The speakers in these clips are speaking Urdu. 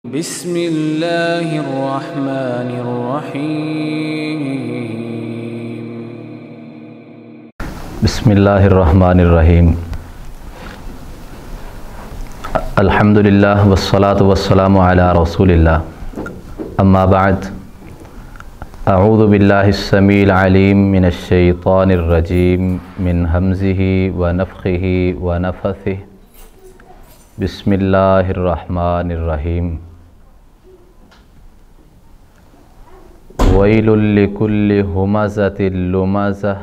بسم اللہ الرحمن الرحیم بسم اللہ الرحمن الرحیم الحمدللہ والصلاة والسلام علی رسول اللہ اما بعد اعوذ باللہ السمیع العلیم من الشیطان الرجیم من ہمزہ ونفخہ ونفثہ بسم اللہ الرحمن الرحیم ویل لکل ہمزۃ لمزہ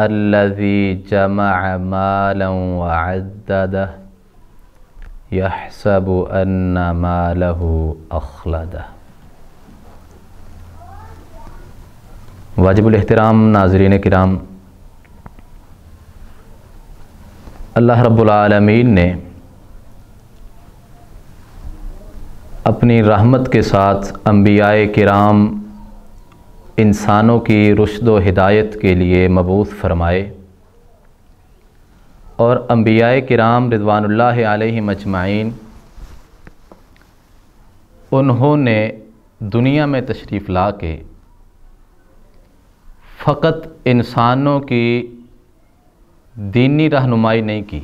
الذی جمع مالا وعددہ یحسب ان مالہ اخلدہ۔ واجب الاحترام ناظرین کرام، اللہ رب العالمین نے اپنی رحمت کے ساتھ انبیاء کرام انسانوں کی رشد و ہدایت کے لیے مبعوث فرمائے، اور انبیاء کرام رضوان اللہ علیہم اجمعین انہوں نے دنیا میں تشریف لا کے فقط انسانوں کی دینی رہنمائی نہیں کی،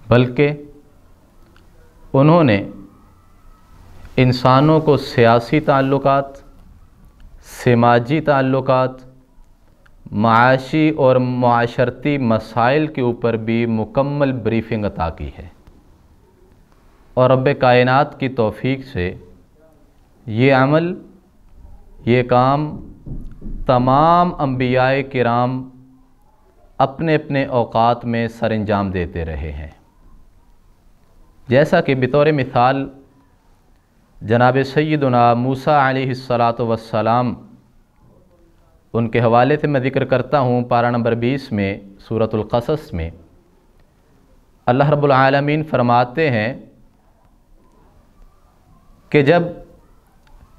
بلکہ انہوں نے انسانوں کو سیاسی تعلقات، سماجی تعلقات، معاشی اور معاشرتی مسائل کے اوپر بھی مکمل بریفنگ عطا کی ہے، اور رب کائنات کی توفیق سے یہ عمل، یہ کام تمام انبیاء کرام اپنے اپنے اوقات میں سر انجام دیتے رہے ہیں۔ جیسا کہ بطور مثال جناب سیدنا موسیٰ علیہ السلام ان کے حوالے سے میں ذکر کرتا ہوں، پارہ نمبر 20 میں سورۃ القصص میں اللہ رب العالمین فرماتے ہیں کہ جب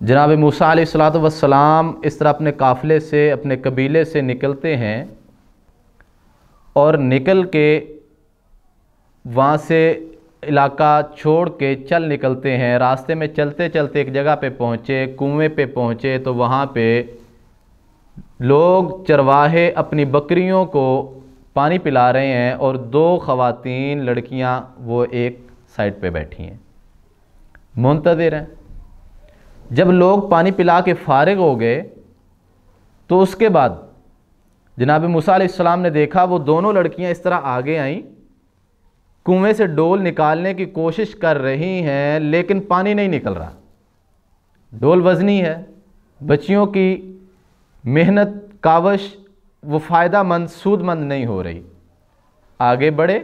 جناب موسیٰ علیہ السلام اس طرح اپنے قافلے سے، اپنے قبیلے سے نکلتے ہیں اور نکل کے وہاں سے علاقہ چھوڑ کے چل نکلتے ہیں، راستے میں چلتے چلتے ایک جگہ پہ پہنچے، کنویں پہ پہنچے، تو وہاں پہ لوگ چرواہے اپنی بکریوں کو پانی پلا رہے ہیں، اور دو خواتین لڑکیاں وہ ایک سائڈ پہ بیٹھی ہیں، منتظر ہیں۔ جب لوگ پانی پلا کے فارغ ہو گئے تو اس کے بعد جناب موسیٰ علیہ السلام نے دیکھا وہ دونوں لڑکیاں اس طرح آگے آئیں، کنویں سے ڈول نکالنے کی کوشش کر رہی ہیں، لیکن پانی نہیں نکل رہا، ڈول وزنی ہے، بچیوں کی محنت کاوش وہ فائدہ مند، سود مند نہیں ہو رہی۔ آگے بڑھے،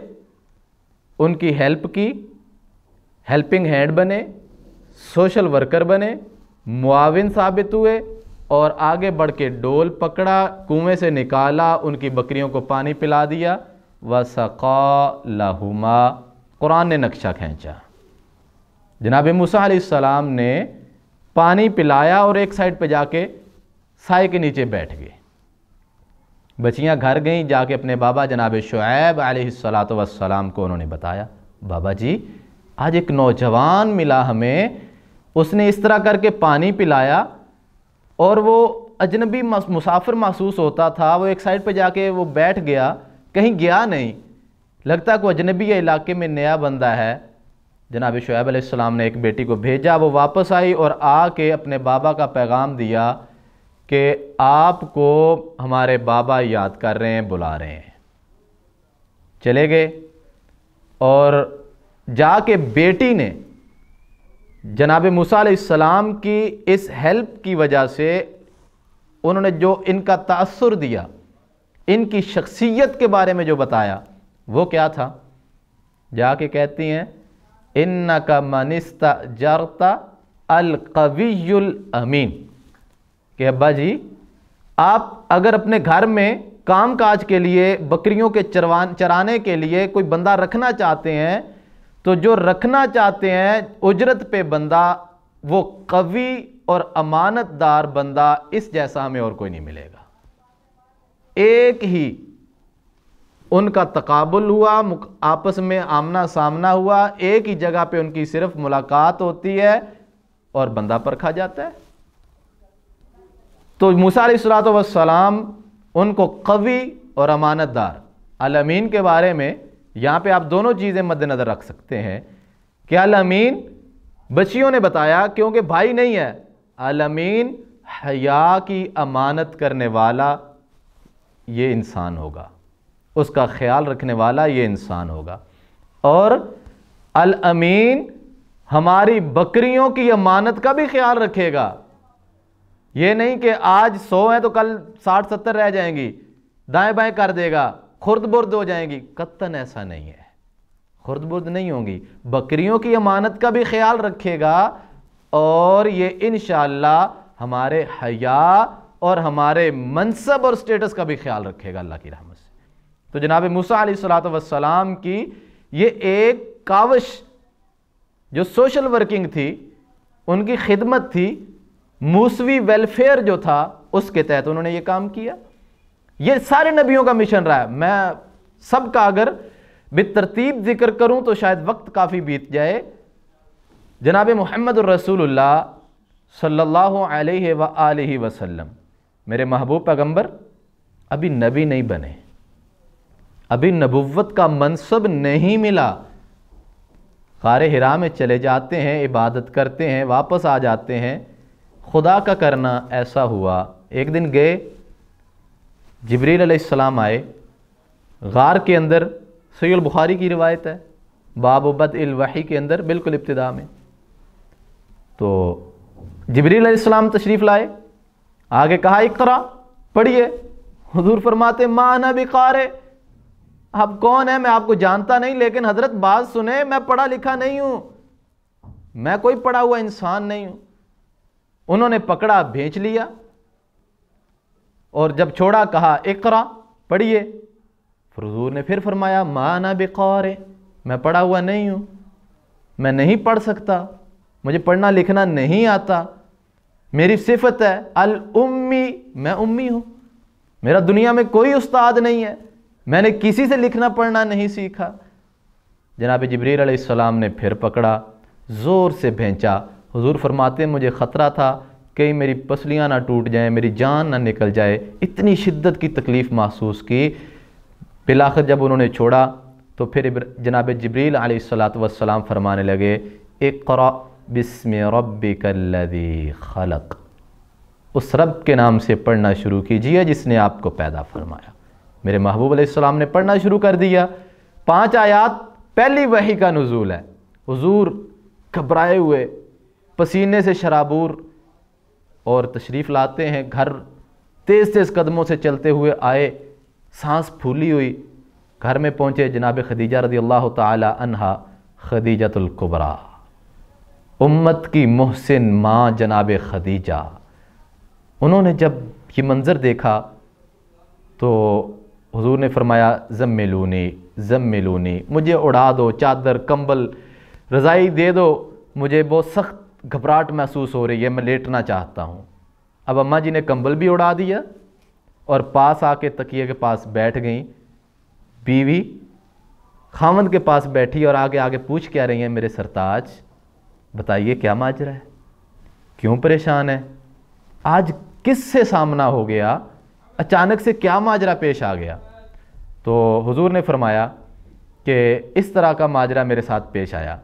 ان کی ہیلپ کی، ہیلپنگ ہینڈ بنے، سوشل ورکر بنے، معاون ثابت ہوئے، اور آگے بڑھ کے ڈول پکڑا، کنویں سے نکالا، ان کی بکریوں کو پانی پلا دیا۔ وَسَقَا لَهُمَا، قرآن نے نقشہ کھینچا، جناب موسیٰ علیہ السلام نے پانی پلایا اور ایک سائڈ پہ جا کے سائے کے نیچے بیٹھ گئے۔ بچیاں گھر گئیں، جا کے اپنے بابا جناب شعیب علیہ السلام کو انہوں نے بتایا، بابا جی آج ایک نوجوان ملا ہمیں، اس نے اس طرح کر کے پانی پلایا، اور وہ اجنبی مسافر محسوس ہوتا تھا، وہ ایک سائڈ پہ جا کے وہ بیٹھ گیا، کہیں گیا نہیں، لگتا کوئی اجنبی علاقے میں نیا بندہ ہے۔ جناب شعیب علیہ السلام نے ایک بیٹی کو بھیجا، وہ واپس آئی اور آ کے اپنے بابا کا پیغام دیا کہ آپ کو ہمارے بابا یاد کر رہے ہیں، بلا رہے ہیں۔ چلے گئے، اور جا کے بیٹی نے جناب موسیٰ علیہ السلام کی اس ہیلپ کی وجہ سے انہوں نے جو ان کا تأثر دیا، ان کی شخصیت کے بارے میں جو بتایا، وہ کیا تھا؟ جا کے کہتی ہیں اِنَّكَ مَنِ اسْتَأْجَرْتَ الْقَوِيُّ الْأَمِينَ، کہ ابا جی آپ اگر اپنے گھر میں کام کاج کے لیے، بکریوں کے چرانے کے لیے کوئی بندہ رکھنا چاہتے ہیں، تو جو رکھنا چاہتے ہیں اجرت پہ بندہ، وہ قوی اور امانت دار بندہ، اس جیسا ہمیں اور کوئی نہیں ملے گا۔ ایک ہی ان کا تقابل ہوا، آپس میں آمنا سامنا ہوا، ایک ہی جگہ پہ ان کی صرف ملاقات ہوتی ہے اور بندہ پرکھا جاتا ہے۔ تو موسیٰ علیہ السلام ان کو قوی اور امانت دار، الامین کے بارے میں یہاں پہ آپ دونوں چیزیں مد نظر رکھ سکتے ہیں کہ الامین بچیوں نے بتایا کیونکہ بھائی نہیں ہے، الامین حیا کی امانت کرنے والا یہ انسان ہوگا، اس کا خیال رکھنے والا یہ انسان ہوگا، اور الامین ہماری بکریوں کی امانت کا بھی خیال رکھے گا۔ یہ نہیں کہ آج 100 ہیں تو کل 60-70 رہ جائیں گی، دائیں بائیں کر دے گا، خرد برد ہو جائیں گی، قطعاً ایسا نہیں ہے، خرد برد نہیں ہوں گی، بکریوں کی امانت کا بھی خیال رکھے گا، اور یہ انشاءاللہ ہمارے حیا اور ہمارے منصب اور سٹیٹس کا بھی خیال رکھے گا اللہ کی رحمت سے۔ تو جناب موسیٰ علیہ السلام کی یہ ایک کاوش جو سوشل ورکنگ تھی، ان کی خدمت تھی، موسوی ویلفیئر جو تھا، اس کے تحت انہوں نے یہ کام کیا۔ یہ سارے نبیوں کا مشن رہا ہے، میں سب کا اگر بالترتیب ذکر کروں تو شاید وقت کافی بیت جائے۔ جناب محمد الرسول اللہ صلی اللہ علیہ وآلہ وسلم میرے محبوب پیغمبر ابھی نبی نہیں بنے، ابھی نبوت کا منصب نہیں ملا، غار حرا میں چلے جاتے ہیں، عبادت کرتے ہیں، واپس آ جاتے ہیں۔ خدا کا کرنا ایسا ہوا، ایک دن گئے، جبریل علیہ السلام آئے غار کے اندر، صحیح البخاری کی روایت ہے، باب بدء الوحی کے اندر بالکل ابتدا میں۔ تو جبریل علیہ السلام تشریف لائے، آگے کہا اقرا، پڑھیے۔ حضور فرماتے ما انا بقارئ، آپ کون ہیں؟ میں آپ کو جانتا نہیں، لیکن حضرت بات سنیں، میں پڑھا لکھا نہیں ہوں، میں کوئی پڑھا ہوا انسان نہیں ہوں۔ انہوں نے پکڑا، بھینچ لیا، اور جب چھوڑا کہا اقرا، پڑھیے۔ حضور نے پھر فرمایا ما انا بقارئ، میں پڑھا ہوا نہیں ہوں، میں نہیں پڑھ سکتا، مجھے پڑھنا لکھنا نہیں آتا، میری صفت ہے الامی، میں امی ہوں، میرا دنیا میں کوئی استاد نہیں ہے، میں نے کسی سے لکھنا پڑھنا نہیں سیکھا۔ جناب جبریل علیہ السلام نے پھر پکڑا، زور سے بھینچا۔ حضور فرماتے ہیں مجھے خطرہ تھا کہیں میری پسلیاں نہ ٹوٹ جائیں، میری جان نہ نکل جائے، اتنی شدت کی تکلیف محسوس کی۔ بالآخر جب انہوں نے چھوڑا تو پھر جناب جبریل علیہ السلام فرمانے لگے اقرأ بسم ربک الذی خلق، اس رب کے نام سے پڑھنا شروع کیجئے جس نے آپ کو پیدا فرمایا۔ میرے محبوب علیہ السلام نے پڑھنا شروع کر دیا۔ 5 آیات پہلی وحی کا نزول ہے۔ حضور گھبرائے ہوئے، پسینے سے شرابور، اور تشریف لاتے ہیں گھر، تیز تیز قدموں سے چلتے ہوئے آئے، سانس پھولی ہوئی، گھر میں پہنچے۔ جناب خدیجہ رضی اللہ تعالی عنہا، خدیجۃ الکبریٰ، امت کی محسن ماں جناب خدیجہ، انہوں نے جب یہ منظر دیکھا تو حضور نے فرمایا زملونی زملونی، مجھے اڑا دو، چادر کمبل رضائی دے دو، مجھے بہت سخت گھبراہٹ محسوس ہو رہی ہے، میں لیٹنا چاہتا ہوں۔ اب اماں جی نے کمبل بھی اڑا دیا اور پاس آ کے تکیے کے پاس بیٹھ گئیں۔ بیوی خاوند کے پاس بیٹھی اور آگے آگے پوچھ کیا رہی ہیں میرے سرتاج، بتائیے کیا ماجرا ہے، کیوں پریشان ہے، آج کس سے سامنا ہو گیا، اچانک سے کیا ماجرا پیش آ گیا؟ تو حضور نے فرمایا کہ اس طرح کا ماجرا میرے ساتھ پیش آیا۔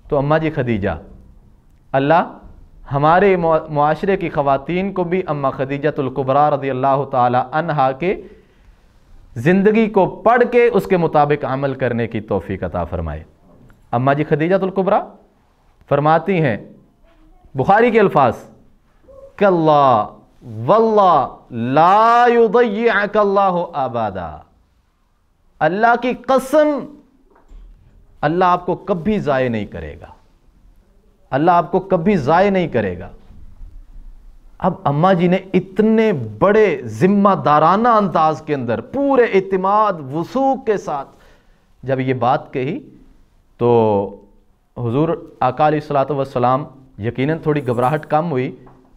تو اماں جی خدیجہ، اللہ ہمارے معاشرے کی خواتین کو بھی اماں خدیجۃ الکبریٰ رضی اللہ تعالی عنہا کے زندگی کو پڑھ کے اس کے مطابق عمل کرنے کی توفیق عطا فرمائے۔ اماں جی خدیجۃ الکبریٰ فرماتی ہیں، بخاری کے الفاظ، کاللہ واللہ لا یضیعک اللہ ابدا، اللہ کی قسم اللہ آپ کو کبھی ضائع نہیں کرے گا، اللہ آپ کو کبھی ضائع نہیں کرے گا۔ اب اماں جی نے اتنے بڑے ذمہ دارانہ انداز کے اندر پورے اعتماد وثوق کے ساتھ جب یہ بات کہی تو حضور آقا علیہ الصلوۃ والسلام یقیناً تھوڑی گھبراہٹ کم ہوئی۔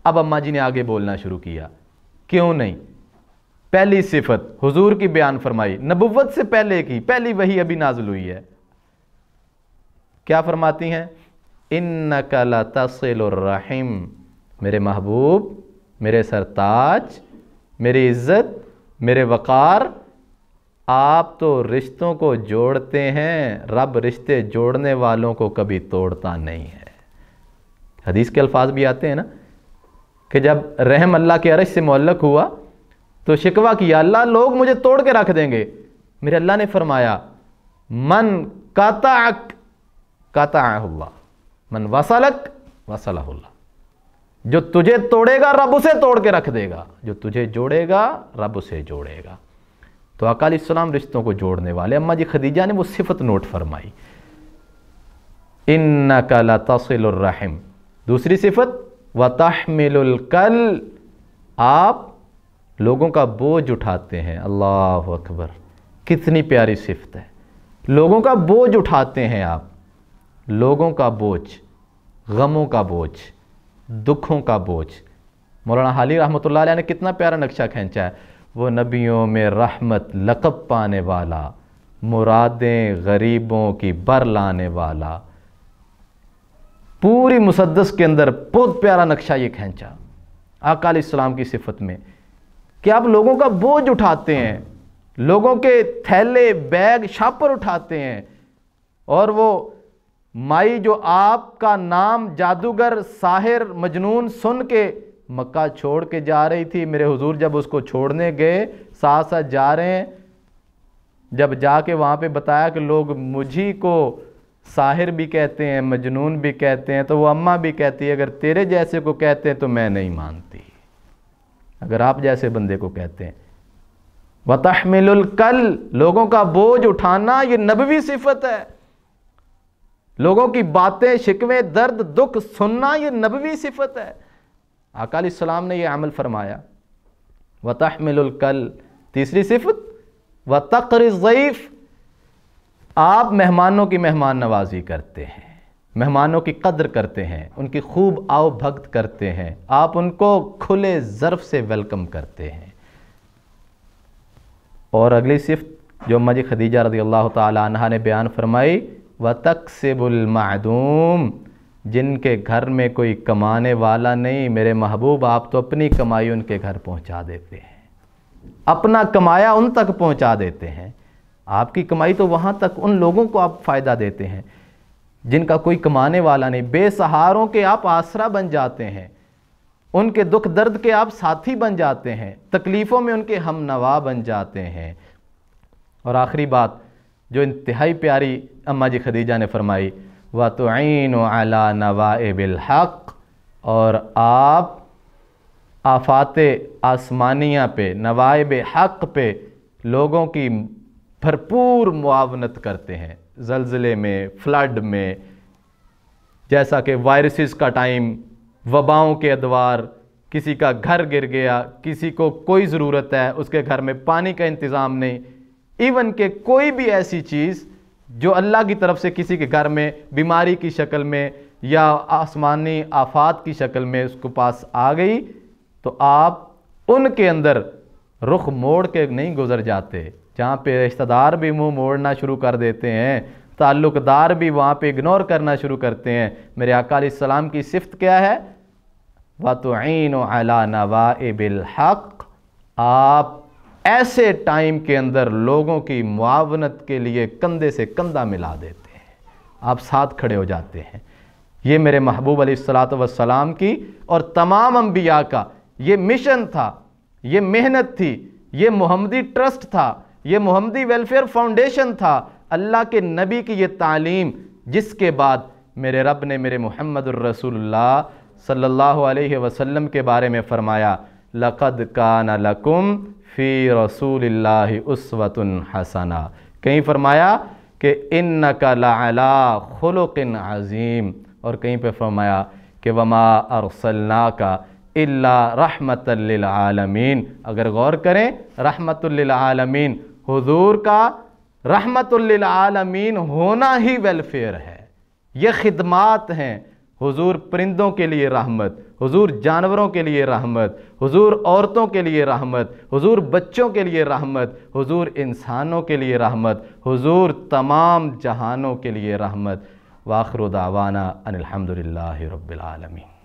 اب اماں جی نے آگے بولنا شروع کیا، کیوں نہیں، پہلی صفت حضور کی بیان فرمائی، نبوت سے پہلے کی پہلی وحی ابھی نازل ہوئی ہے، کیا فرماتی ہیں؟ انک لتصل الرحم، میرے محبوب، میرے سرتاج، میری عزت، میرے وقار، آپ تو رشتوں کو جوڑتے ہیں، رب رشتے جوڑنے والوں کو کبھی توڑتا نہیں ہے۔ حدیث کے الفاظ بھی آتے ہیں نا کہ جب رحم اللہ کے عرش سے معلق ہوا تو شکوہ کیا، اللہ لوگ مجھے توڑ کے رکھ دیں گے، میرے اللہ نے فرمایا من قطعک قطعہ اللہ، من وصلک وصلہ اللہ، جو تجھے توڑے گا رب اسے توڑ کے رکھ دے گا، جو تجھے جوڑے گا رب اسے جوڑے گا۔ تو آقا علیہ السلام رشتوں کو جوڑنے والے۔ اماں جی خدیجہ نے وہ صفت نوٹ فرمائی، انک لتصل الرحم۔ دوسری صفت وتحمل الکل، آپ لوگوں کا بوجھ اٹھاتے ہیں۔ اللہ اکبر، کتنی پیاری صفت ہے، لوگوں کا بوجھ اٹھاتے ہیں آپ، لوگوں کا بوجھ، غموں کا بوجھ، دکھوں کا بوجھ۔ مولانا حالی رحمۃ اللہ علیہ نے کتنا پیارا نقشہ کھینچا ہے، وہ نبیوں میں رحمت لقب پانے والا، مرادیں غریبوں کی بر لانے والا، پوری مسدس کے اندر بہت پیارا نقشہ یہ کھینچا آقا علیہ السلام کی صفت میں کہ آپ لوگوں کا بوجھ اٹھاتے ہیں، لوگوں کے تھیلے بیگ شاپر اٹھاتے ہیں۔ اور وہ مائی جو آپ کا نام جادوگر ساحر مجنون سن کے مکہ چھوڑ کے جا رہی تھی، میرے حضور جب اس کو چھوڑنے گئے ساتھ ساتھ جا رہے ہیں، جب جا کے وہاں پہ بتایا کہ لوگ مجھی کو ساحر بھی کہتے ہیں، مجنون بھی کہتے ہیں، تو وہ اماں بھی کہتی ہے اگر تیرے جیسے کو کہتے ہیں تو میں نہیں مانتی، اگر آپ جیسے بندے کو کہتے ہیں۔ وَتَحْمِلُ الْكَلْ، لوگوں کا بوجھ اٹھانا یہ نبوی صفت ہے، لوگوں کی باتیں شکوے درد دکھ سننا یہ نبوی صفت ہے۔ آقا علیہ السلام نے یہ عمل فرمایا۔ وَتَحْمِلُ الْكَلْ، تیسری صفت وَتَقْرِ الضَّيْفِ، آپ مہمانوں کی مہمان نوازی کرتے ہیں، مہمانوں کی قدر کرتے ہیں، ان کی خوب آؤ بھگت کرتے ہیں، آپ ان کو کھلے ظرف سے ویلکم کرتے ہیں۔ اور اگلی صفت جو اماں جی خدیجہ رضی اللہ تعالی عنہا نے بیان فرمائی، وَتَقْسِبُ الْمَعْدُومِ، جن کے گھر میں کوئی کمانے والا نہیں، میرے محبوب آپ تو اپنی کمائی ان کے گھر پہنچا دیتے ہیں، اپنا کمایا ان تک پہنچا دیتے ہیں۔ آپ کی کمائی تو وہاں تک ان لوگوں کو آپ فائدہ دیتے ہیں جن کا کوئی کمانے والا نہیں، بے سہاروں کے آپ آسرا بن جاتے ہیں، ان کے دکھ درد کے آپ ساتھی بن جاتے ہیں، تکلیفوں میں ان کے ہم نوا بن جاتے ہیں۔ اور آخری بات جو انتہائی پیاری اماں جی خدیجہ نے فرمائی، وَتُعِينُ عَلَى نَوَائِبِ الْحَقِّ، اور آپ آفات آسمانیہ پہ، نوائب حق پہ لوگوں کی بھرپور معاونت کرتے ہیں، زلزلے میں، فلڈ میں، جیسا کہ وائرسز کا ٹائم، وباؤں کے ادوار، کسی کا گھر گر گیا، کسی کو کوئی ضرورت ہے، اس کے گھر میں پانی کا انتظام نہیں، ایون کہ کوئی بھی ایسی چیز جو اللہ کی طرف سے کسی کے گھر میں بیماری کی شکل میں یا آسمانی آفات کی شکل میں اس کو پاس آ گئی، تو آپ ان کے اندر رخ موڑ کے نہیں گزر جاتے، جہاں پہ رشتہ دار بھی منہ موڑنا شروع کر دیتے ہیں، تعلق دار بھی وہاں پہ اگنور کرنا شروع کرتے ہیں۔ میرے آقا علیہ السلام کی صفت کیا ہے؟ وَتُعِينُ عَلَى نَوَائِبِ الْحَقِّ، آپ ایسے ٹائم کے اندر لوگوں کی معاونت کے لیے کندھے سے کندھا ملا دیتے ہیں، آپ ساتھ کھڑے ہو جاتے ہیں۔ یہ میرے محبوب علیہ السلام کی اور تمام انبیاء کا یہ مشن تھا، یہ محنت تھی، یہ محمدی ٹرسٹ تھا، یہ محمدی ویلفیئر فاؤنڈیشن تھا، اللہ کے نبی کی یہ تعلیم، جس کے بعد میرے رب نے میرے محمد الرسول اللہ صلی اللہ علیہ وسلم کے بارے میں فرمایا، لَقَدْ كَانَ لَكُمْ فِي رَسُولِ اللَّهِ أُسْوَةٌ حَسَنَةٌ، کہیں فرمایا کہ إِنَّكَ لَعَلَىٰ خُلُقٍ عَظِيمٍ، اور کہیں پہ فرمایا کہ وَمَا أَرْسَلْنَاكَ إِلَّا رَحْمَةً لِلْعَالَمِينَ۔ اگر غور کریں، رحمت للعالمین، حضور کا رحمت للعالمین ہونا ہی ویلفیئر ہے، یہ خدمات ہیں، حضور پرندوں کے لیے رحمت، حضور جانوروں کے لیے رحمت، حضور عورتوں کے لیے رحمت، حضور بچوں کے لیے رحمت، حضور انسانوں کے لیے رحمت، حضور تمام جہانوں کے لیے رحمت۔ وآخر دعوانا ان الحمد للہ رب العالمین۔